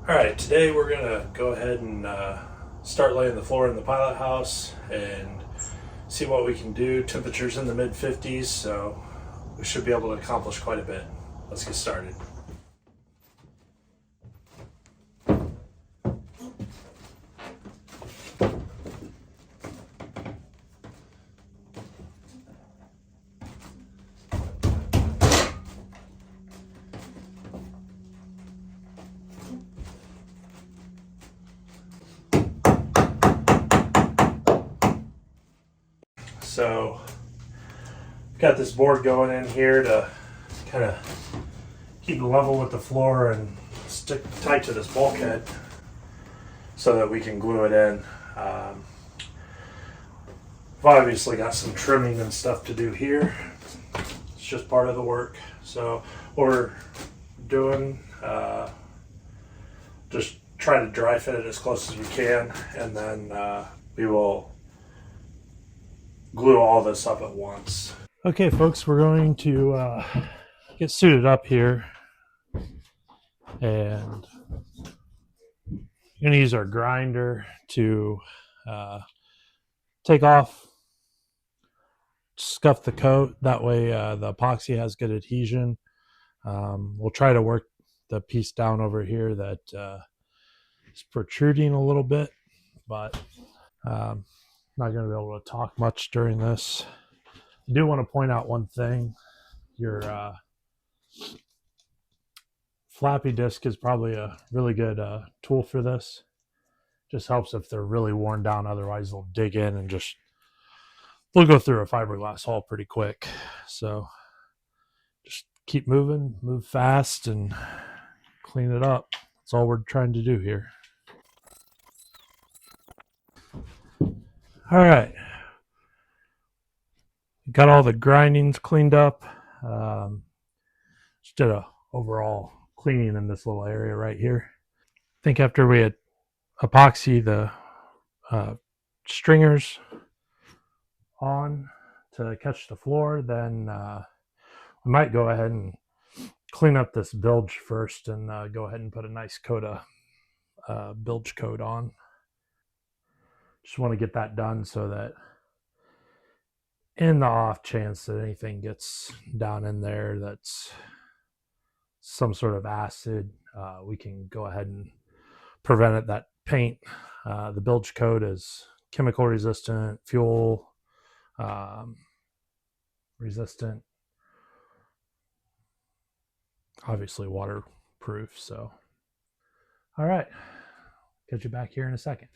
Alright, today we're going to go ahead and start laying the floor in the pilot house and see what we can do. Temperatures in the mid 50s, so we should be able to accomplish quite a bit. Let's get started. So, got this board going in here to kind of keep it level with the floor and stick tight to this bulkhead so that we can glue it in. I've obviously got some trimming and stuff to do here. It's just part of the work. So what we're doing, just try to dry fit it as close as we can, and then we will glue all this up at once. Okay, folks, we're going to get suited up here, and we're going to use our grinder to take off, scuff the coat. That way the epoxy has good adhesion. We'll try to work the piece down over here that is protruding a little bit, but not going to be able to talk much during this. I do want to point out one thing. Your floppy disk is probably a really good tool for this. Just helps if they're really worn down. Otherwise, they'll dig in and they'll go through a fiberglass hull pretty quick. So just keep moving, move fast, and clean it up. That's all we're trying to do here. All right. Got all the grindings cleaned up. Just did a overall cleaning in this little area right here. I think after we had epoxy the stringers on to catch the floor, then we might go ahead and clean up this bilge first and go ahead and put a nice coat of bilge coat on. Just want to get that done so that in the off chance that anything gets down in there that's some sort of acid, we can go ahead and prevent it. That paint, the bilge coat, is chemical resistant, fuel resistant, obviously waterproof. So all right, catch you back here in a second.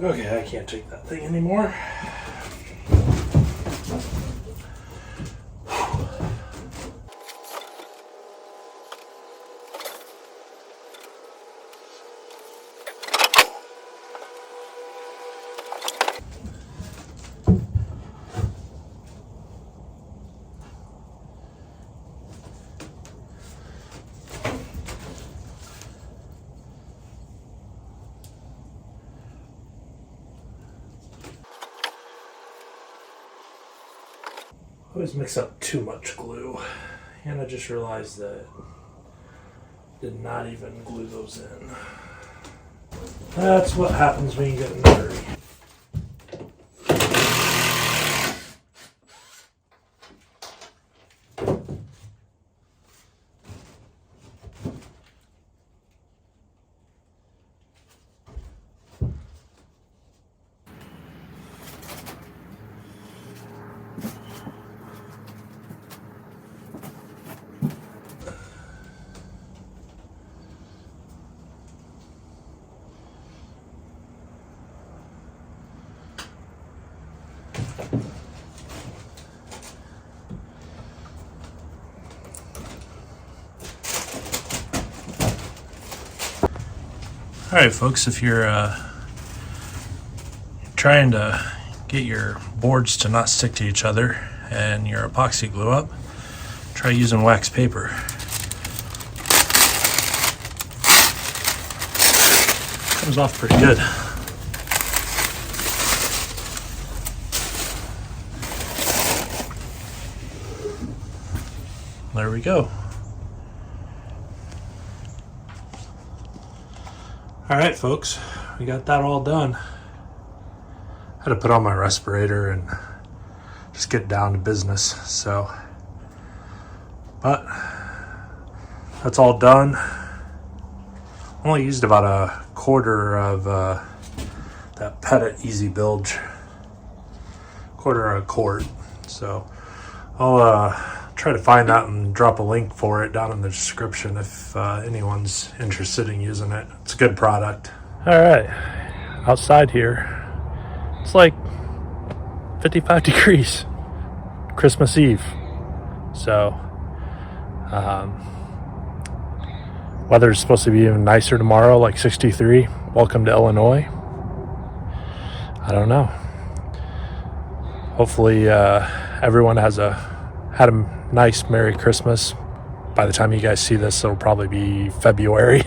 Okay, I can't take that thing anymore. Always mix up too much glue. And I just realized that did not even glue those in. That's what happens when you get in a hurry. All right, folks, if you're trying to get your boards to not stick to each other and your epoxy glue up, try using wax paper. Comes off pretty good. There we go. All right, folks, we got that all done. I had to put on my respirator and just get down to business. So, but that's all done. Only used about a quarter of that Pettit Easy Bilge, quarter of a quart. So I'll try to find that and drop a link for it down in the description if anyone's interested in using it. It's a good product. All right, outside here, it's like 55 degrees, Christmas Eve. So weather's supposed to be even nicer tomorrow, like 63. Welcome to Illinois. I don't know. Hopefully everyone had a nice Merry Christmas. By the time you guys see this, it'll probably be February.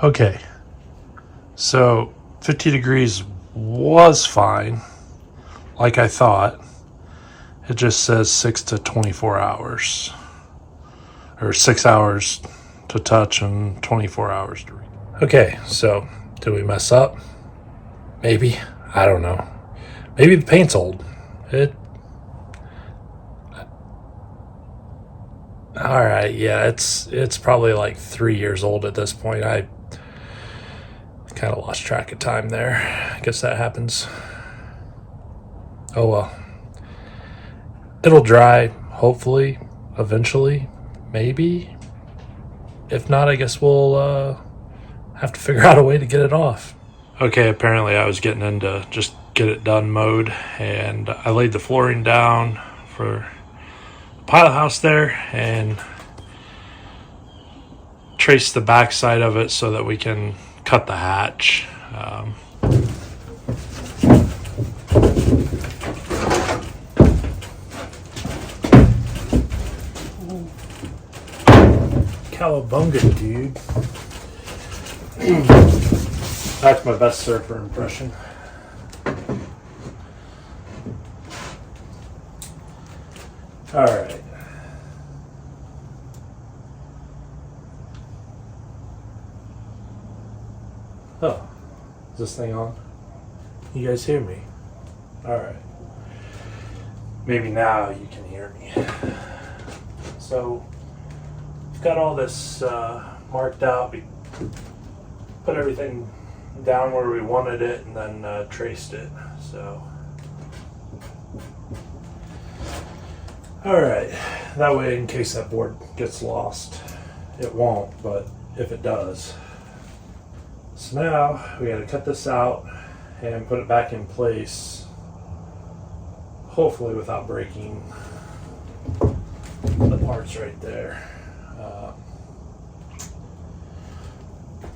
Okay, so 50 degrees was fine, like I thought. It just says 6 to 24 hours, or 6 hours to touch and 24 hours to read. Okay, so did we mess up? Maybe, I don't know. Maybe the paint's old. All right, yeah, it's probably like 3 years old at this point. I kind of lost track of time there. I guess that happens. Oh well. It'll dry, hopefully, eventually, maybe. If not, I guess we'll have to figure out a way to get it off. Okay, apparently I was getting into just get it done mode, and I laid the flooring down for pilot house there and trace the back side of it so that we can cut the hatch. Cowabunga, dude. That's my best surfer impression. All right. Oh, is this thing on? You guys hear me? All right. Maybe now you can hear me. So, we've got all this marked out. We put everything down where we wanted it and then traced it. So. All right, that way in case that board gets lost, it won't, but if it does. So now we gotta cut this out and put it back in place, hopefully without breaking the parts right there.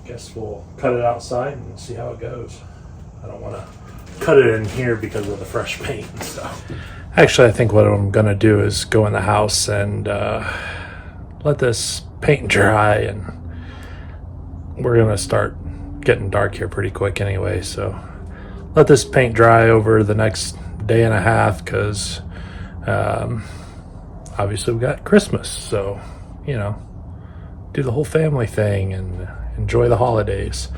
Guess we'll cut it outside and see how it goes. I don't wanna cut it in here because of the fresh paint and stuff. Actually, I think what I'm gonna do is go in the house and let this paint dry, and we're gonna start getting dark here pretty quick anyway, so let this paint dry over the next day and a half, because I obviously we got Christmas, so, you know, do the whole family thing and enjoy the holidays.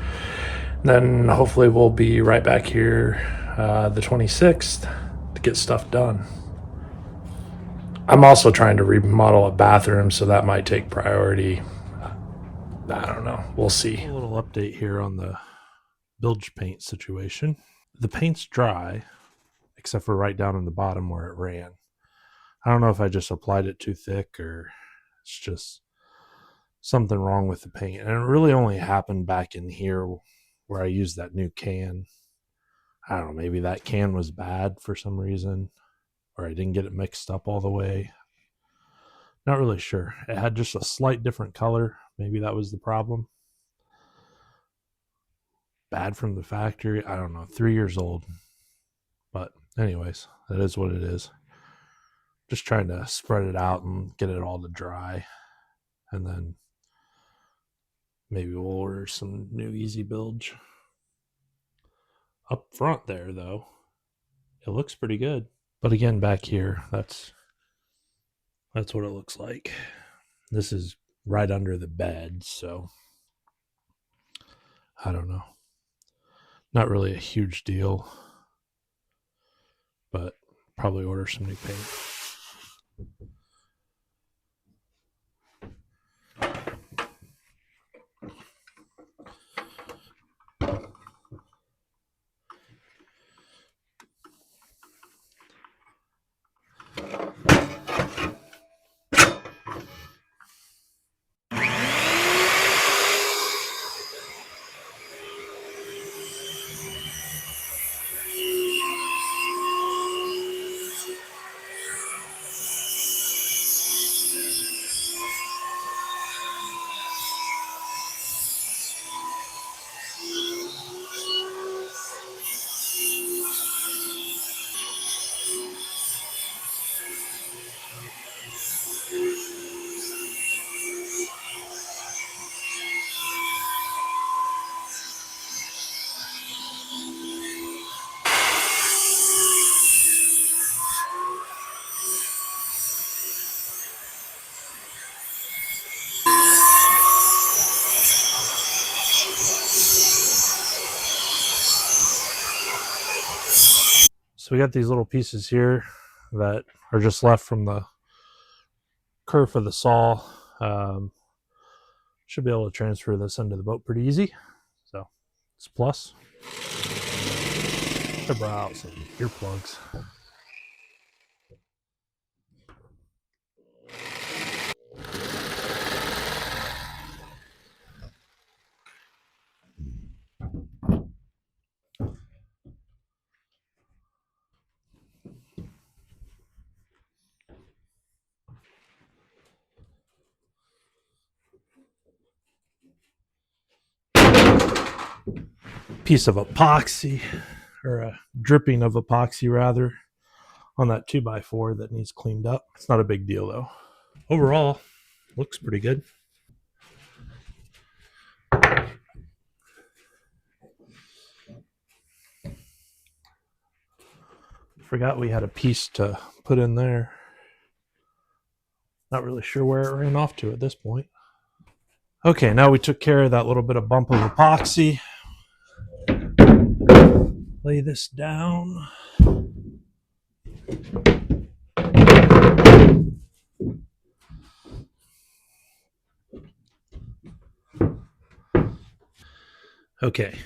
And then hopefully we'll be right back here the 26th to get stuff done. I'm also trying to remodel a bathroom, so that might take priority. I don't know. We'll see. A little update here on the bilge paint situation. The paint's dry, except for right down in the bottom where it ran. I don't know if I just applied it too thick or it's just something wrong with the paint. And it really only happened back in here where I used that new can. I don't know, maybe that can was bad for some reason, or I didn't get it mixed up all the way. Not really sure. It had just a slight different color. Maybe that was the problem. Bad from the factory. I don't know. 3 years old. But anyways, that is what it is. Just trying to spread it out and get it all to dry. And then maybe we'll order some new Easy Bilge. Up front there, though, it looks pretty good. But again, back here, that's what it looks like. This is right under the bed, so I don't know. Not really a huge deal, but probably order some new paint. So we got these little pieces here that are just left from the kerf of the saw. Should be able to transfer this into the boat pretty easy. So it's a plus. To brow some earplugs. Piece of epoxy, or a dripping of epoxy rather, on that 2x4 that needs cleaned up. It's not a big deal though. Overall, looks pretty good. Forgot we had a piece to put in there. Not really sure where it ran off to at this point. Okay, now we took care of that little bit of bump of epoxy. Lay this down. Okay,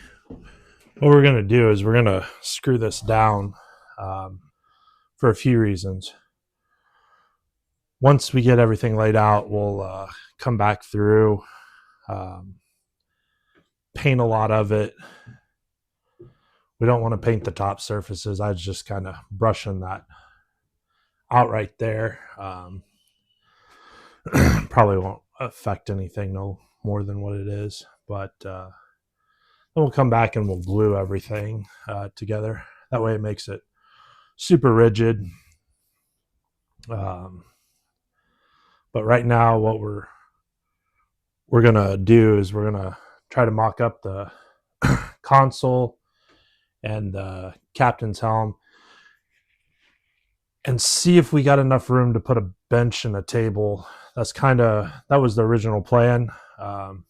what we're going to do is we're going to screw this down for a few reasons. Once we get everything laid out, we'll come back through, paint a lot of it. We don't want to paint the top surfaces. I was just kind of brushing that out right there. Probably won't affect anything no more than what it is, but then we'll come back and we'll glue everything together. That way it makes it super rigid. But right now what we're gonna do is we're gonna try to mock up the console and the captain's helm. and see if we got enough room to put a bench and a table. That was the original plan. I'm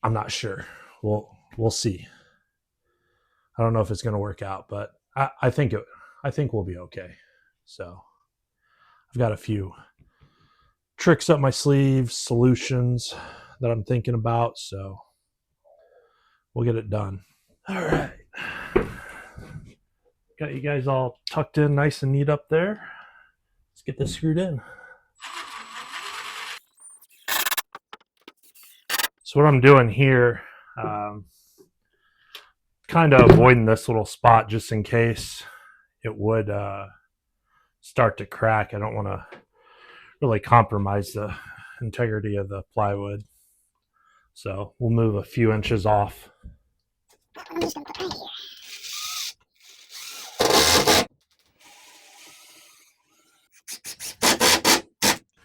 not sure. We'll see. I don't know if it's going to work out, but I think we'll be okay. So I've got a few tricks up my sleeve, solutions that I'm thinking about. So we'll get it done. All right. Got you guys all tucked in nice and neat up there. Let's get this screwed in. So what I'm doing here, kind of avoiding this little spot just in case it would start to crack. I don't want to really compromise the integrity of the plywood. So we'll move a few inches off. I'm just gonna put right here.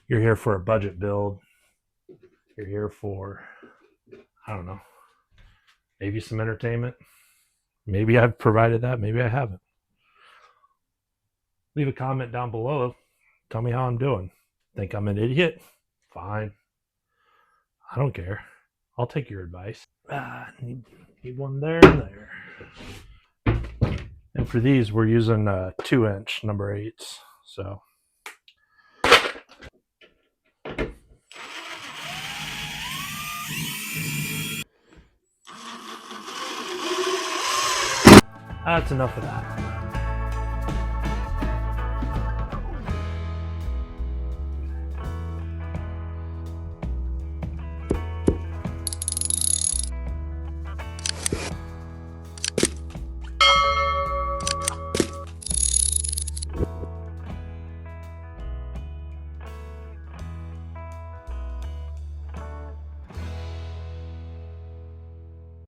You're here for a budget build. You're here for, I don't know, maybe some entertainment. Maybe I've provided that. Maybe I haven't. Leave a comment down below. Tell me how I'm doing. Think I'm an idiot? Fine. I don't care. I'll take your advice. Need one there and there. And for these, we're using 2-inch number 8s. So that's enough of that.